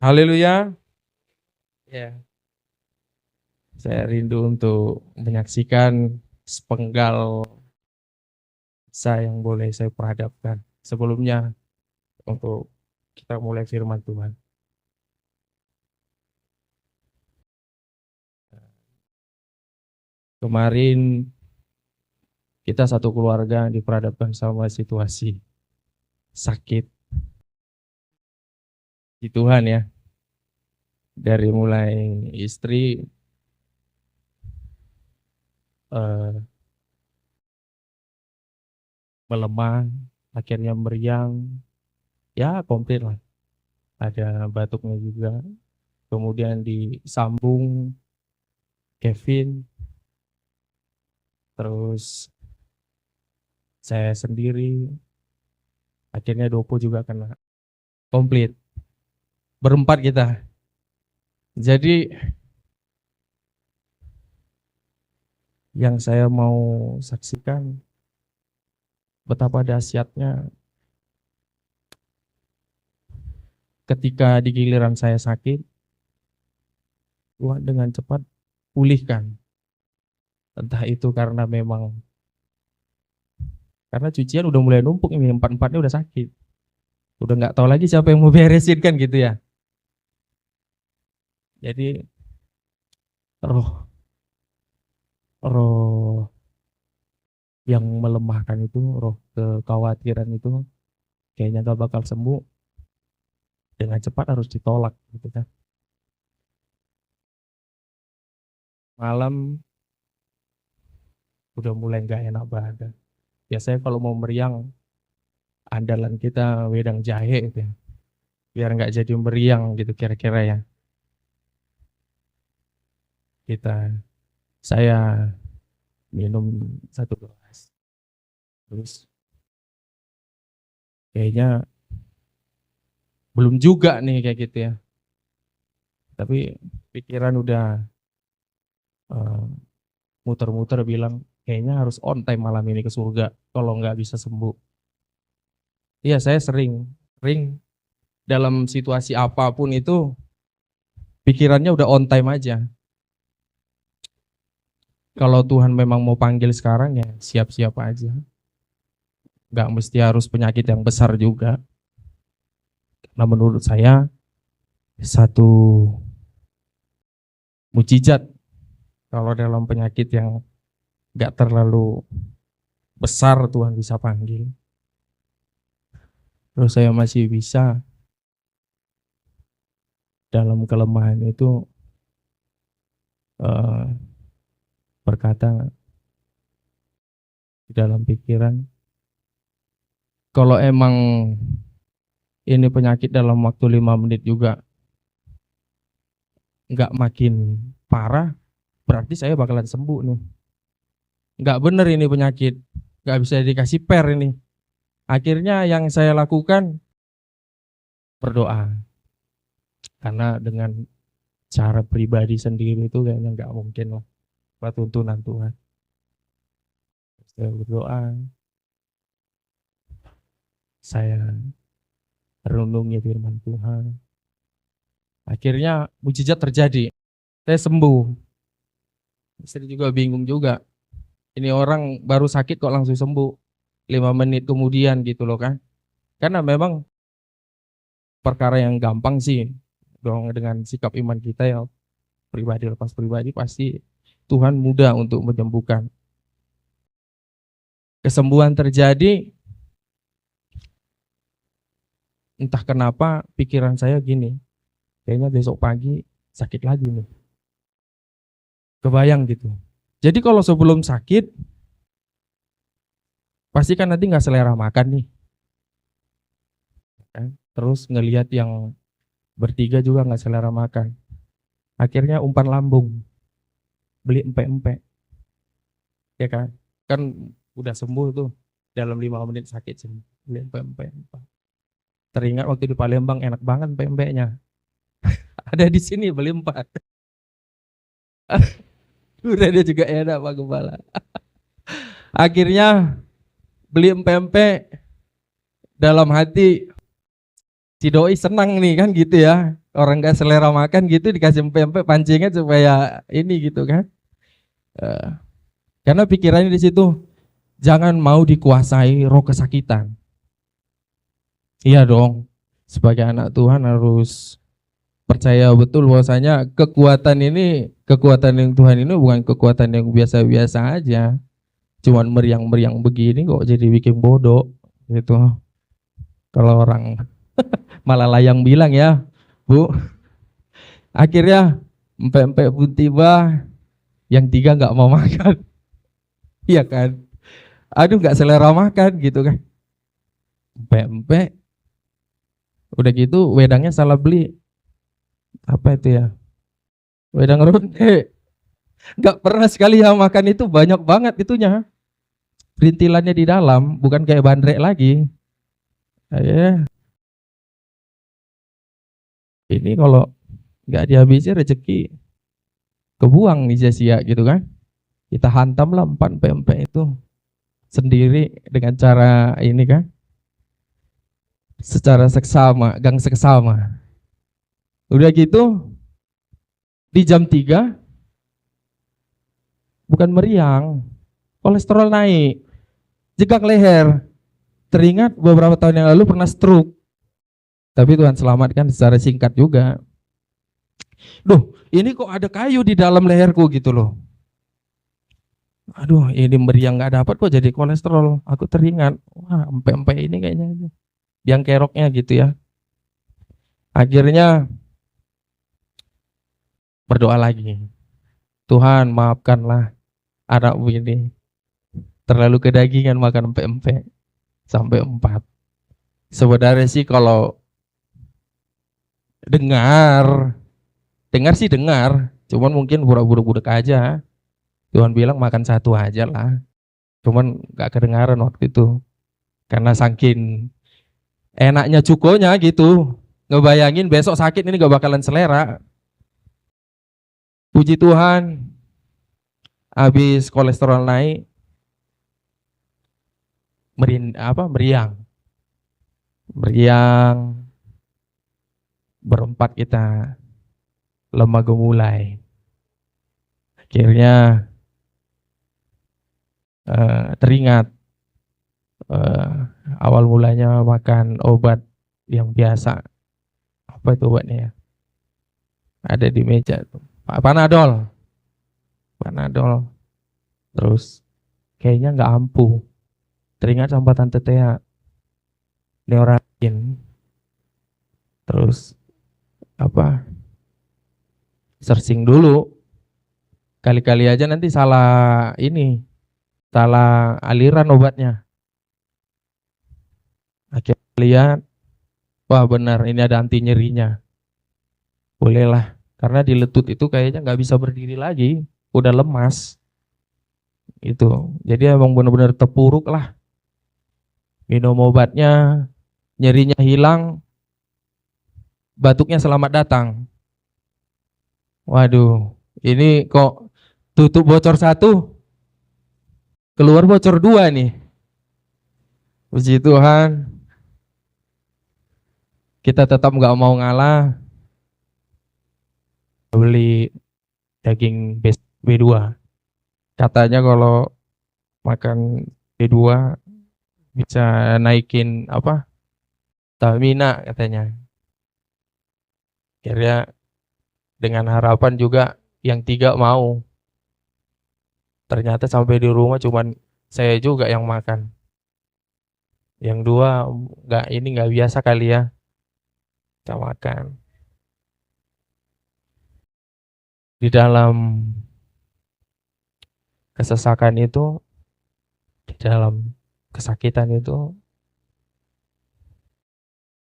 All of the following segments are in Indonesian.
Haleluya. Ya, saya rindu untuk menyaksikan sepenggal saya yang boleh saya perhadapkan. Sebelumnya untuk kita mulai firman Tuhan. Kemarin kita satu keluarga diperhadapkan sama situasi sakit di Tuhan ya. Dari mulai istri melemah, akhirnya meriang, ya komplit lah. Ada batuknya juga. Kemudian disambung Kevin, terus saya sendiri, akhirnya Dopo juga kena. Komplit. Berempat kita. Jadi yang saya mau saksikan betapa dahsyatnya ketika di giliran saya sakit, Tuhan dengan cepat pulihkan. Entah itu karena memang karena cucian udah mulai numpuk ini, empat-empatnya udah sakit. Udah nggak tahu lagi siapa yang mau beresin kan gitu ya. Jadi roh yang melemahkan itu, roh kekhawatiran itu kayaknya gak bakal sembuh, dengan cepat harus ditolak gitu kan. Malam udah mulai nggak enak badan. Biasanya kalau mau meriang, andalan kita wedang jahe gitu ya. Biar nggak jadi meriang gitu kira-kira ya. Saya minum 1 gelas. Terus kayaknya belum juga nih kayak gitu ya. Tapi pikiran udah muter-muter bilang kayaknya harus on time malam ini ke surga kalau nggak bisa sembuh. Iya, saya sering dalam situasi apapun itu pikirannya udah on time aja. Kalau Tuhan memang mau panggil sekarang ya siap-siap aja. Nggak mesti harus penyakit yang besar juga. Karena menurut saya satu mujizat kalau dalam penyakit yang nggak terlalu besar Tuhan bisa panggil. Terus saya masih bisa dalam kelemahan itu berkata di dalam pikiran, kalau emang ini penyakit dalam waktu 5 menit juga nggak makin parah, berarti saya bakalan sembuh nih. Nggak bener ini penyakit, nggak bisa dikasih per ini. Akhirnya yang saya lakukan berdoa, karena dengan cara pribadi sendiri itu kayaknya nggak mungkin lah buat tuntunan Tuhan. Saya berdoa, saya renungi firman Tuhan. Akhirnya mujizat terjadi, saya sembuh. Istri juga bingung juga, ini orang baru sakit kok langsung sembuh 5 menit kemudian gitu loh kan. Karena memang perkara yang gampang sih dong, dengan sikap iman kita ya pribadi lepas pribadi pasti Tuhan mudah untuk menyembuhkan. Kesembuhan terjadi, entah kenapa pikiran saya gini, kayaknya besok pagi sakit lagi nih. Kebayang gitu. Jadi kalau sebelum sakit, pasti kan nanti nggak selera makan nih. Terus ngelihat yang bertiga juga nggak selera makan. Akhirnya umpan lambung, beli empek-empek. Ya kan? Kan udah sembuh tuh, dalam 5 menit sakit sembuh. Beli empek-empek. Teringat waktu di Palembang enak banget empek-empeknya. Ada di sini beli 4. Udah dia juga enak Pak Gembala. Akhirnya beli empek-empek, dalam hati si doi senang nih kan gitu ya. Orang gak selera makan gitu dikasih empek-empek pancingan supaya ini gitu kan. Eh, karena pikirannya di situ, jangan mau dikuasai roh kesakitan. Iya dong, sebagai anak Tuhan harus percaya betul bahwasanya kekuatan yang Tuhan ini bukan kekuatan yang biasa-biasa aja. Cuman meriang-meriang begini kok jadi bikin bodoh gitu. Kalau orang malah layang bilang ya, Bu, akhirnya empek-empek pun tiba, yang tiga nggak mau makan. Iya kan? Aduh nggak selera makan gitu kan. Empek-empek, udah gitu wedangnya salah beli. Apa itu ya? Wedang ronde. Nggak pernah sekali ya makan itu banyak banget itunya. Perintilannya di dalam, bukan kayak bandrek lagi. Ya, ini kalau nggak dihabisi rezeki kebuang nih sia-sia gitu kan. Kita hantam lah empat pempek itu sendiri dengan cara ini kan, secara seksama, gang seksama. Udah gitu di jam 3 bukan meriang, kolesterol naik, jegang leher. Teringat beberapa tahun yang lalu pernah stroke, tapi Tuhan selamatkan secara singkat juga. Duh, ini kok ada kayu di dalam leherku gitu loh. Aduh, ini meriang nggak dapat kok jadi kolesterol. Aku teringat, wah, empek-empek ini kayaknya biang keroknya gitu ya. Akhirnya berdoa lagi. Tuhan, maafkanlah anakmu ini. Terlalu kedagingan makan empek-empek sampai 4. Sebenarnya sih kalau dengar sih dengar, cuman mungkin pura-pura budek aja. Tuhan bilang makan 1 aja lah. Cuman nggak kedengaran waktu itu. Karena saking enaknya cukonya gitu. Ngebayangin besok sakit ini gak bakalan selera. Puji Tuhan, habis kolesterol naik, meriang, berempat kita lemah gemulai. Akhirnya teringat awal mulanya makan obat yang biasa. Apa itu obatnya ya? Ada di meja tuh. Panadol. Terus kayaknya nggak ampuh. Teringat sama Tante Tea, Neoratin. Terus searching dulu. Kali-kali aja nanti salah aliran obatnya. Akhirnya lihat, wah benar ini ada anti nyerinya. Bolehlah, karena di letut itu kayaknya nggak bisa berdiri lagi, udah lemas. Itu, jadi emang benar-benar terpuruk lah. Minum obatnya, nyerinya hilang, batuknya selamat datang. Waduh, ini kok tutup bocor 1, keluar bocor 2 nih. Puji Tuhan, kita tetap nggak mau ngalah. Beli daging B2. Katanya kalau makan B2 bisa naikin stamina katanya. Akhirnya dengan harapan juga yang 3 mau. Ternyata sampai di rumah cuman saya juga yang makan. Yang 2 nggak biasa kali ya kita makan. Di dalam kesesakan itu, di dalam kesakitan itu,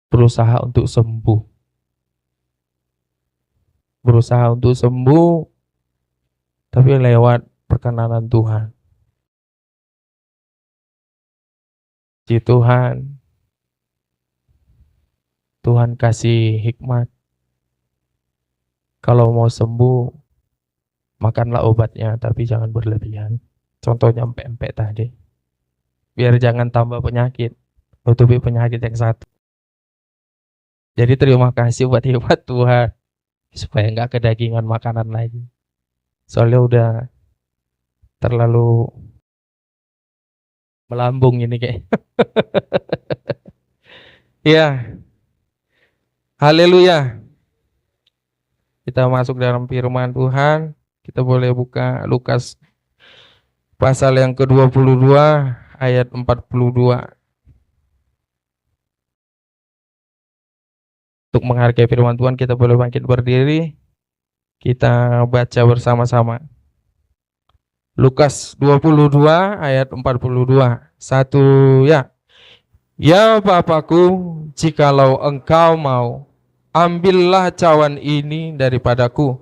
berusaha untuk sembuh, tapi lewat perkenanan Tuhan. Puji Tuhan, Tuhan kasih hikmat. Kalau mau sembuh, makanlah obatnya, tapi jangan berlebihan. Contohnya empek-empek tadi. Biar jangan tambah penyakit, tutupi penyakit yang satu. Jadi terima kasih buat hikmat Tuhan supaya nggak kedagingan makanan lagi. Soalnya udah terlalu melambung ini kayak. Ya, haleluya. Kita masuk dalam firman Tuhan. Kita boleh buka Lukas pasal yang ke-22 ayat 42. Untuk menghargai firman Tuhan kita boleh bangkit berdiri. Kita baca bersama-sama. Lukas 22 ayat 42. Satu ya. Ya Bapakku, jikalau engkau mau, ambillah cawan ini daripadaku.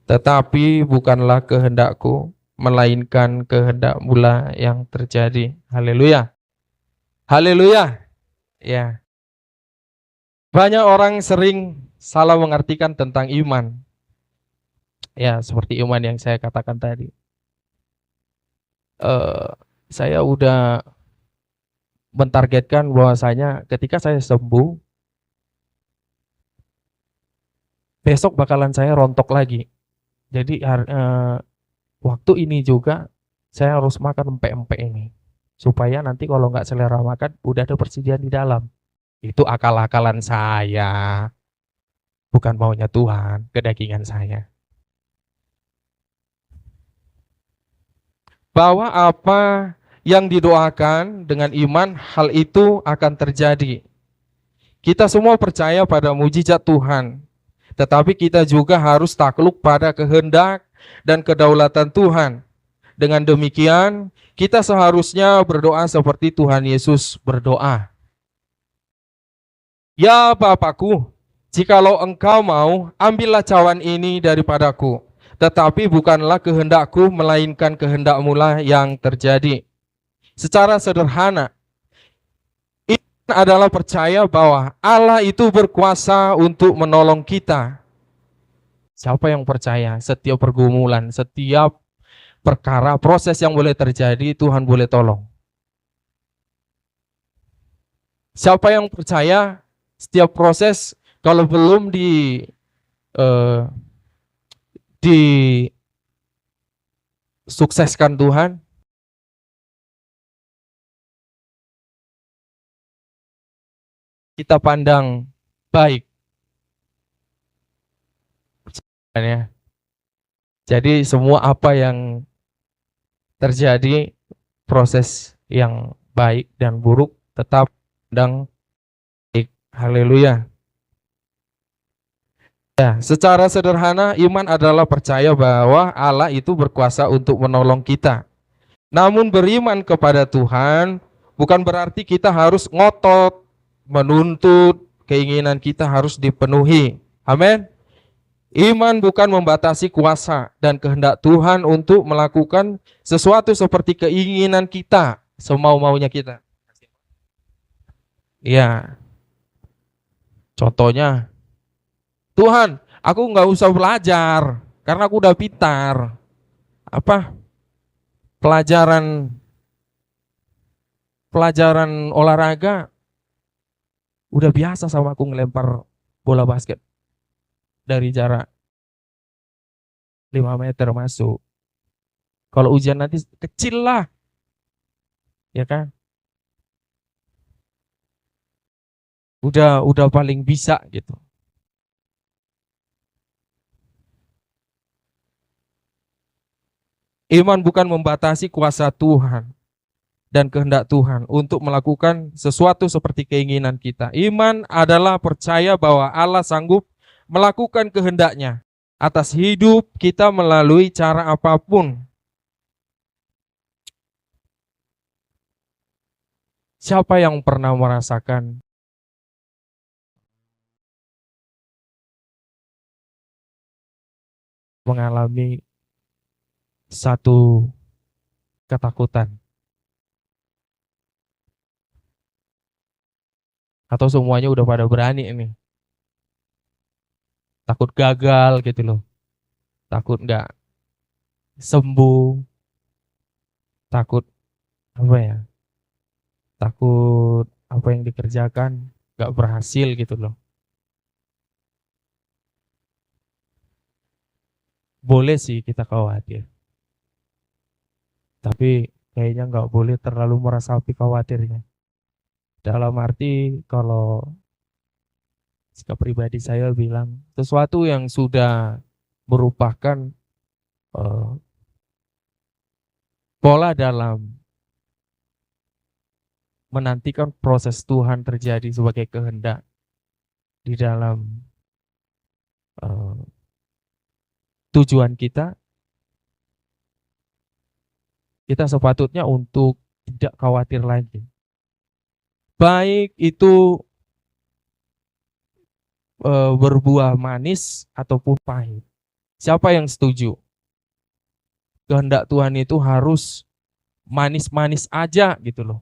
Tetapi bukanlah kehendakku, melainkan kehendak-Mu yang terjadi. Haleluya. Haleluya. Ya. Banyak orang sering salah mengartikan tentang iman. Ya, seperti iman yang saya katakan tadi. Saya udah mentargetkan bahwasanya ketika saya sembuh, besok bakalan saya rontok lagi. Jadi waktu ini juga saya harus makan empek-empek ini. Supaya nanti kalau nggak selera makan, udah ada persediaan di dalam. Itu akal-akalan saya. Bukan maunya Tuhan, kedagingan saya. Bahwa apa yang didoakan dengan iman, hal itu akan terjadi. Kita semua percaya pada mujizat Tuhan. Tetapi kita juga harus takluk pada kehendak dan kedaulatan Tuhan. Dengan demikian, kita seharusnya berdoa seperti Tuhan Yesus berdoa. Ya Bapakku, jikalau engkau mau, ambillah cawan ini daripadaku. Tetapi bukanlah kehendakku, melainkan kehendak-Mu yang terjadi. Secara sederhana, iman adalah percaya bahwa Allah itu berkuasa untuk menolong kita. Siapa yang percaya setiap pergumulan, setiap perkara, proses yang boleh terjadi, Tuhan boleh tolong. Siapa yang percaya setiap proses kalau belum disukseskan Tuhan, kita pandang baik. Ya. Jadi semua apa yang terjadi, proses yang baik dan buruk tetap pandang baik. Haleluya. Ya, secara sederhana iman adalah percaya bahwa Allah itu berkuasa untuk menolong kita. Namun beriman kepada Tuhan bukan berarti kita harus ngotot, menuntut keinginan kita harus dipenuhi. Amin. Iman bukan membatasi kuasa dan kehendak Tuhan untuk melakukan sesuatu seperti keinginan kita, semau-maunya kita. Ya, contohnya, Tuhan, aku nggak usah belajar karena aku udah pintar. Apa? Pelajaran olahraga udah biasa sama aku ngelempar bola basket dari jarak 5 meter masuk. Kalau ujian nanti kecil lah. Ya kan? Udah paling bisa gitu. Iman bukan membatasi kuasa Tuhan dan kehendak Tuhan untuk melakukan sesuatu seperti keinginan kita. Iman adalah percaya bahwa Allah sanggup melakukan kehendaknya atas hidup kita melalui cara apapun. Siapa yang pernah merasakan mengalami satu ketakutan? Atau semuanya udah pada berani ini? Takut gagal gitu loh. Takut nggak sembuh. Takut apa ya? Takut apa yang dikerjakan nggak berhasil gitu loh. boleh sih kita khawatir. Tapi kayaknya nggak boleh terlalu meresapi khawatirnya. Dalam arti kalau sikap pribadi saya bilang sesuatu yang sudah merupakan eh, pola dalam menantikan proses Tuhan terjadi sebagai kehendak di dalam eh, tujuan kita, kita sepatutnya untuk tidak khawatir lagi. Baik itu berbuah manis ataupun pahit. Siapa yang setuju? Kehendak Tuhan itu harus manis-manis aja gitu loh.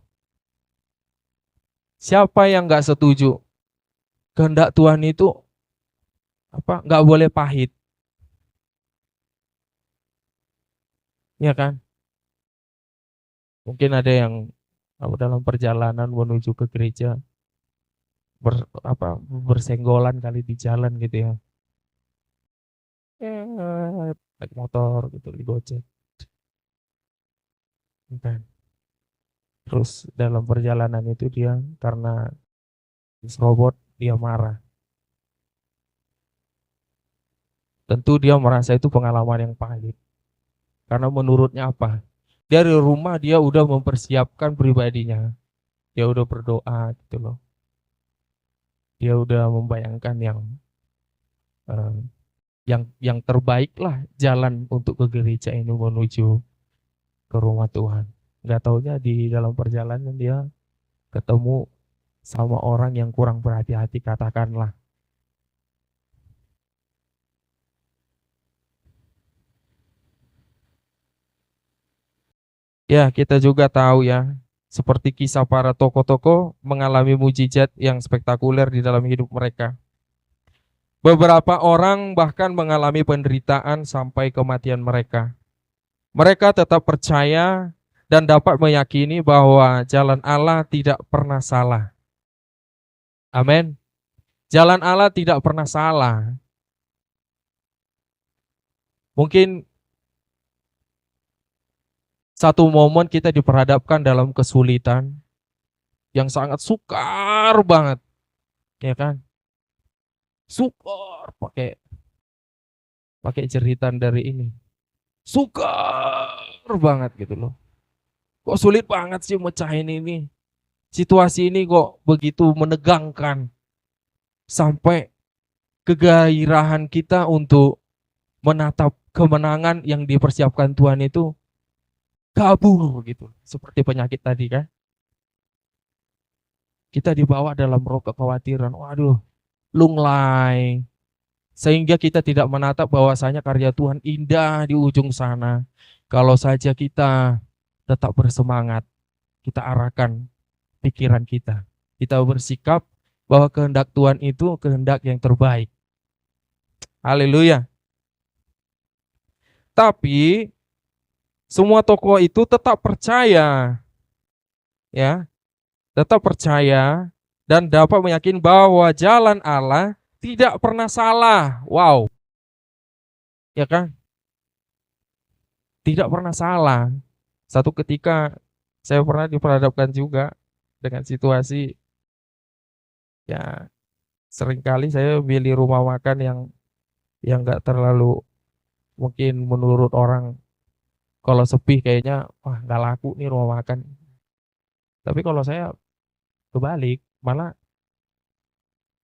Siapa yang nggak setuju? Kehendak Tuhan itu nggak boleh pahit, ya kan? Mungkin ada yang dalam perjalanan menuju ke gereja bersenggolan kali di jalan gitu ya. Naik motor gitu di Gojek. Kan. Terus dalam perjalanan itu dia karena robot dia marah. Tentu dia merasa itu pengalaman yang pahit. Karena menurutnya apa? Dari rumah dia udah mempersiapkan pribadinya. Dia udah berdoa gitu loh. Dia udah membayangkan eh, yang terbaik lah jalan untuk ke gereja ini menuju ke rumah Tuhan. Nggak taunya di dalam perjalanan dia ketemu sama orang yang kurang berhati-hati katakanlah. Ya, kita juga tahu ya, seperti kisah para tokoh-tokoh mengalami mujizat yang spektakuler di dalam hidup mereka. Beberapa orang bahkan mengalami penderitaan sampai kematian mereka. Mereka tetap percaya dan dapat meyakini bahwa jalan Allah tidak pernah salah. Amin. Jalan Allah tidak pernah salah. Mungkin satu momen kita diperhadapkan dalam kesulitan yang sangat sukar banget, ya kan? Sukar pakai pakai jeritan dari ini. Sukar banget gitu loh. Kok sulit banget sih mecahin ini. Situasi ini kok begitu menegangkan sampai kegairahan kita untuk menatap kemenangan yang dipersiapkan Tuhan itu kabur gitu. Seperti penyakit tadi kan. Kita dibawa dalam roh kekhawatiran. Waduh, lunglai. Sehingga kita tidak menatap bahwasanya karya Tuhan indah di ujung sana. Kalau saja kita tetap bersemangat, kita arahkan pikiran kita. Kita bersikap bahwa kehendak Tuhan itu kehendak yang terbaik. Haleluya. Tapi semua tokoh itu tetap percaya, ya, tetap percaya dan dapat meyakini bahwa jalan Allah tidak pernah salah. Wow, ya kan? Tidak pernah salah. Satu ketika saya pernah diperhadapkan juga dengan situasi ya seringkali saya pilih rumah makan yang nggak terlalu mungkin menurut orang kalau sepi kayaknya wah nggak laku nih rumah makan. Tapi kalau saya kebalik malah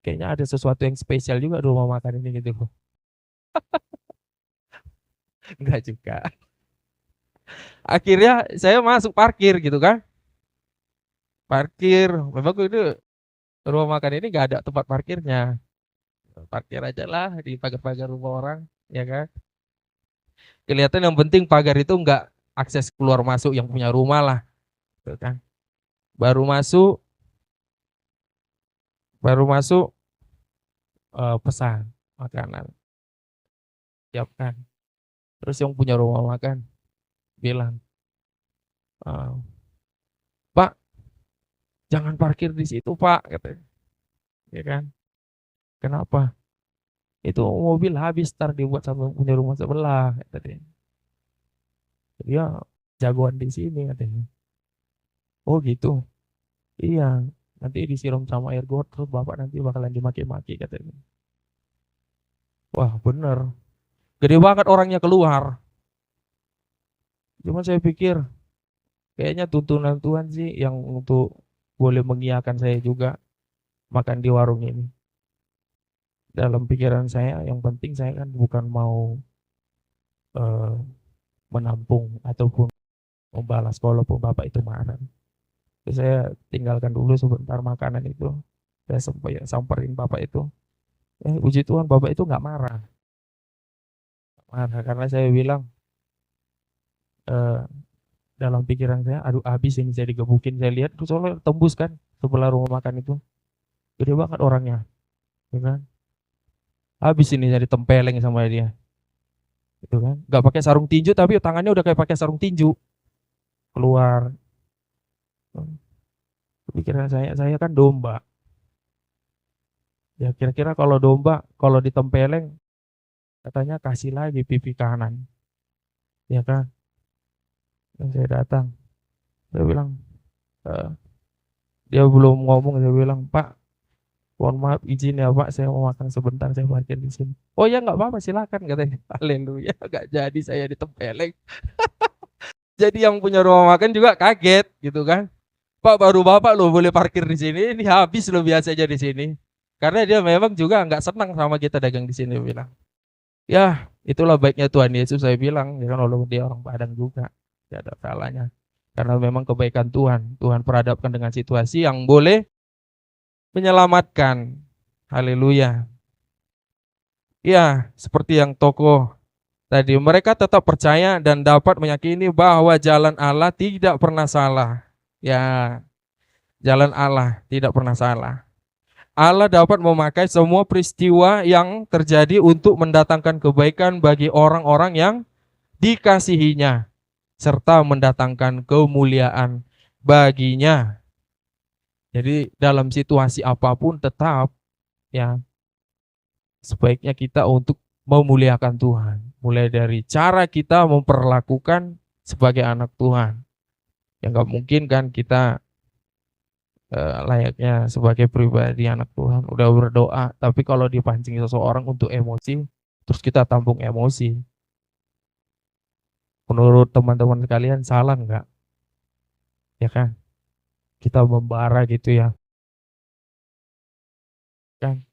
kayaknya ada sesuatu yang spesial juga di rumah makan ini gitu loh. Enggak juga. Akhirnya saya masuk parkir gitu kan. Parkir, memang itu rumah makan ini nggak ada tempat parkirnya. Parkir aja lah di pagar-pagar rumah orang, ya kan. Kelihatan yang penting pagar itu nggak akses keluar masuk yang punya rumah lah, gitu kan. Baru masuk, baru masuk pesan makanan, siapkan. Terus yang punya rumah makan bilang, "Eh, Pak, jangan parkir di situ Pak," katanya, ya kan. Kenapa? Itu mobil habis ntar dibuat sama punya rumah sebelah kata dia. Dia jagoan di sini katanya. Oh gitu. Iya, nanti disiram sama air got terus bapak nanti bakalan dimaki-maki katanya. Wah bener, gede banget orangnya keluar. Cuma saya pikir kayaknya tuntunan Tuhan sih yang untuk boleh mengiyakan saya juga makan di warung ini. Dalam pikiran saya yang penting saya kan bukan mau eh, menampung ataupun membalas walaupun bapak itu marah. Terus saya tinggalkan dulu sebentar makanan itu. Saya samperin bapak itu. Puji Tuhan bapak itu nggak marah. Marah karena saya bilang eh, dalam pikiran saya, aduh habis ini saya digebukin. Saya lihat tuh soalnya tembus kan sebelah rumah makan itu. Gede banget orangnya, ya kan? Habis ini saya ditempeleng sama dia, gitu kan? Gak pakai sarung tinju tapi tangannya udah kayak pakai sarung tinju keluar. Pikiran saya kan domba. Ya kira-kira kalau domba, kalau ditempeleng, katanya kasih lagi pipi kanan, ya kan? Dan saya datang, saya bilang, eh, dia belum ngomong, saya bilang, Pak, mohon maaf izin ya Pak, saya mau makan sebentar, saya parkir di sini. Oh ya nggak apa-apa, silakan katanya. Haleluya, nggak jadi saya ditempeleng. Jadi yang punya rumah makan juga kaget gitu kan. Pak baru bapak lo boleh parkir di sini, ini habis lo biasa aja di sini. Karena dia memang juga nggak senang sama kita dagang di sini bilang. Ya itulah baiknya Tuhan Yesus saya bilang, ya kan walaupun dia orang Padang juga, tidak ada salahnya. Karena memang kebaikan Tuhan, Tuhan peradapkan dengan situasi yang boleh menyelamatkan. Haleluya. Ya, seperti yang tokoh tadi, mereka tetap percaya dan dapat meyakini bahwa jalan Allah tidak pernah salah. Ya, jalan Allah tidak pernah salah. Allah dapat memakai semua peristiwa yang terjadi untuk mendatangkan kebaikan bagi orang-orang yang dikasihinya, serta mendatangkan kemuliaan baginya. Jadi dalam situasi apapun tetap ya sebaiknya kita untuk memuliakan Tuhan. Mulai dari cara kita memperlakukan sebagai anak Tuhan. Ya nggak mungkin kan kita layaknya sebagai pribadi anak Tuhan udah berdoa, tapi kalau dipancing seseorang untuk emosi, terus kita tampung emosi. Menurut teman-teman sekalian salah nggak? Ya kan? Kita membara gitu ya. Kan?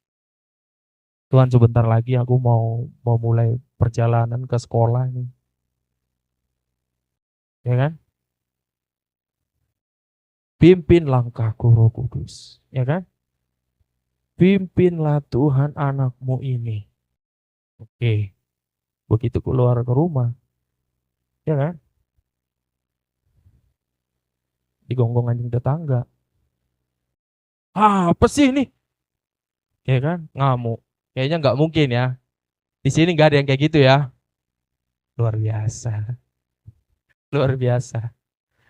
Tuhan sebentar lagi aku mau mau mulai perjalanan ke sekolah nih. Ya kan? Pimpin langkahku Roh Kudus. Ya kan? Pimpinlah Tuhan anakmu ini. Oke. Begitu keluar ke rumah. Ya kan? Digonggong anjing tetangga. Ah, apa sih ini? Ya kan? Ngamuk. Kayaknya nggak mungkin ya. Di sini nggak ada yang kayak gitu ya. Luar biasa. Luar biasa.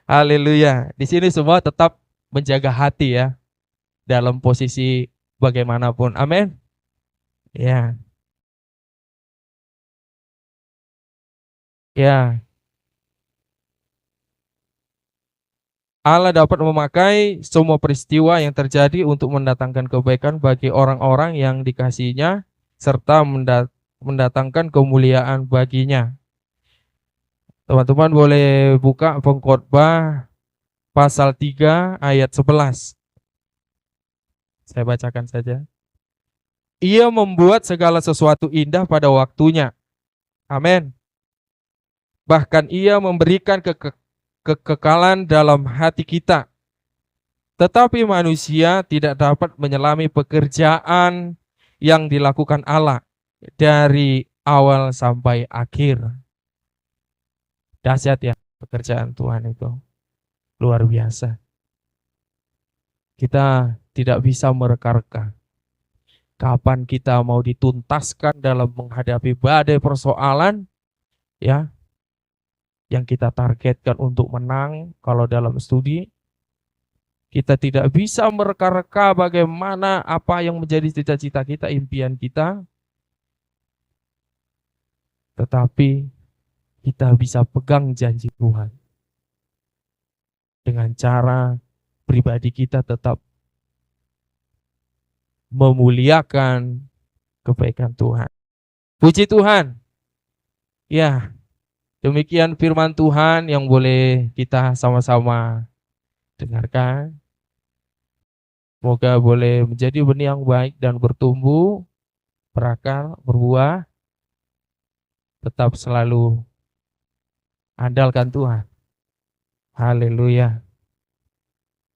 Haleluya. Di sini semua tetap menjaga hati ya. Dalam posisi bagaimanapun. Amin. Ya. Ya. Allah dapat memakai semua peristiwa yang terjadi untuk mendatangkan kebaikan bagi orang-orang yang dikasihinya serta mendatangkan kemuliaan baginya. Teman-teman boleh buka Pengkhotbah pasal 3 ayat 11. Saya bacakan saja. Ia membuat segala sesuatu indah pada waktunya. Amin. Bahkan ia memberikan kekekalan dalam hati kita. Tetapi manusia tidak dapat menyelami pekerjaan yang dilakukan Allah dari awal sampai akhir. Dahsyat ya pekerjaan Tuhan itu. Luar biasa. Kita tidak bisa mereka-reka. Kapan kita mau dituntaskan dalam menghadapi badai persoalan ya yang kita targetkan untuk menang kalau dalam studi. Kita tidak bisa mereka-reka bagaimana apa yang menjadi cita-cita kita, impian kita. tetapi kita bisa pegang janji Tuhan dengan cara pribadi kita tetap memuliakan kebaikan Tuhan. Puji Tuhan. Ya, demikian firman Tuhan yang boleh kita sama-sama dengarkan. Semoga boleh menjadi benih yang baik dan bertumbuh, berakar, berbuah. Tetap selalu andalkan Tuhan. Haleluya.